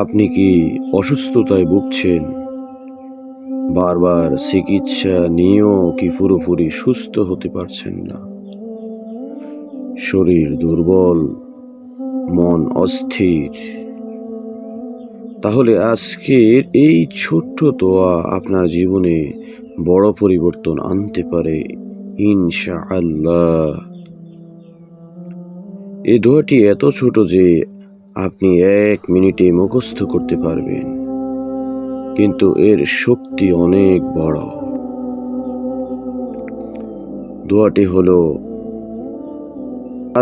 আপনি কি অসুস্থতায় ভুগছেন? বারবার চিকিৎসা নিয়েও কি পুরোপুরি সুস্থ হতে পারছেন না? শরীর দুর্বল, মন অস্থির? তাহলে আজকের এই ছোট্ট দোয়া আপনার জীবনে বড় পরিবর্তন আনতে পারে ইনশাআল্লাহ। এই দোয়াটি এত ছোট যে আপনি 1 মিনিটে মুখস্থ করতে পারবেন, কিন্তু এর শক্তি অনেক বড়। দোয়াটি হলো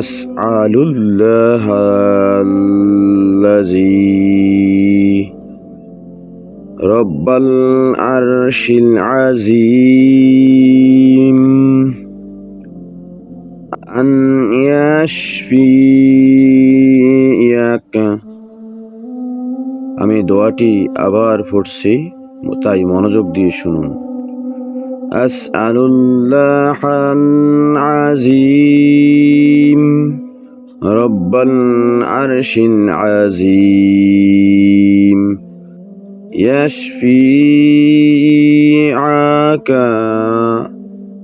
আসআলুল্লাহাল্লাযী রব্বাল আরশিল আযীম আন ইয়াশফিয়াকা। আমি দোয়াটি আবার পড়ছি, তাই মনোযোগ দিয়ে শুনুন। আসআলুল্লাহাল আযীম রব্বাল আরশিল আযীম ইয়াশফিআকা,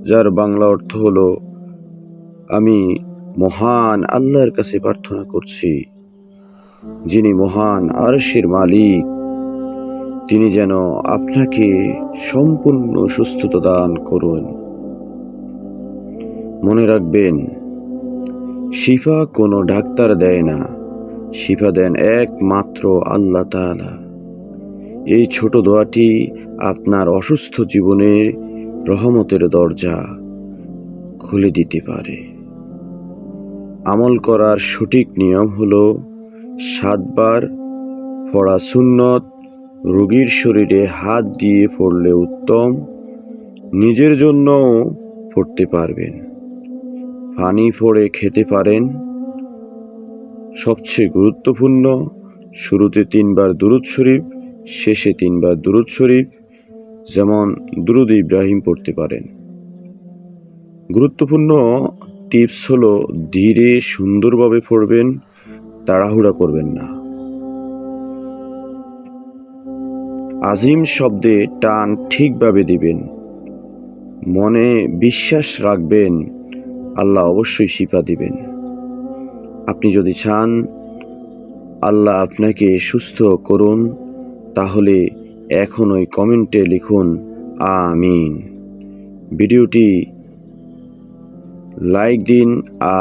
যার বাংলা অর্থ হলো আমি মহান আল্লাহর কাছে প্রার্থনা করছি, যিনি মহান আরশের মালিক, তিনি যেন আপনাকে সম্পূর্ণ সুস্থতা দান করুন। মনে রাখবেন, শিফা কোনো ডাক্তার দেয় না, শিফা দেন একমাত্র আল্লাহ তাআলা। এই ছোট দোয়াটি আপনার অসুস্থ জীবনে রহমতের দরজা খুলে দিতে পারে। আমল করার সঠিক নিয়ম হলো 7 বার পড়া সুন্নত, রোগীর শরীরে হাত দিয়ে পড়লে উত্তম, নিজের জন্যও পড়তে পারবেন, পানি পড়ে খেতে পারেন। সবচেয়ে গুরুত্বপূর্ণ, শুরুতে 3 বার দুরূদ শরীফ, শেষে 3 বার দুরূদ শরীফ, যেমন দুরূদ ইব্রাহিম পড়তে পারেন। গুরুত্বপূর্ণ টিপস হলো ধীরে সুন্দরভাবে পড়বেন, তাড়াহুড়া করবেন না। আজিম শব্দে টান ঠিকভাবে দিবেন, মনে বিশ্বাস রাখবেন, আল্লাহ অবশ্যই শিফা দিবেন। আপনি যদি চান আল্লাহ আপনাকে সুস্থ করুন, তাহলে এখনই কমেন্টে লিখুন আমিন। ভিডিওটি লাইক দিন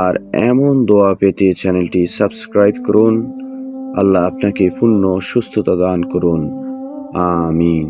আর এমন দোয়া পেতে চ্যানেলটি সাবস্ক্রাইব করুন। আল্লাহ আপনাকে পূর্ণ সুস্থতা দান করুন, আমিন।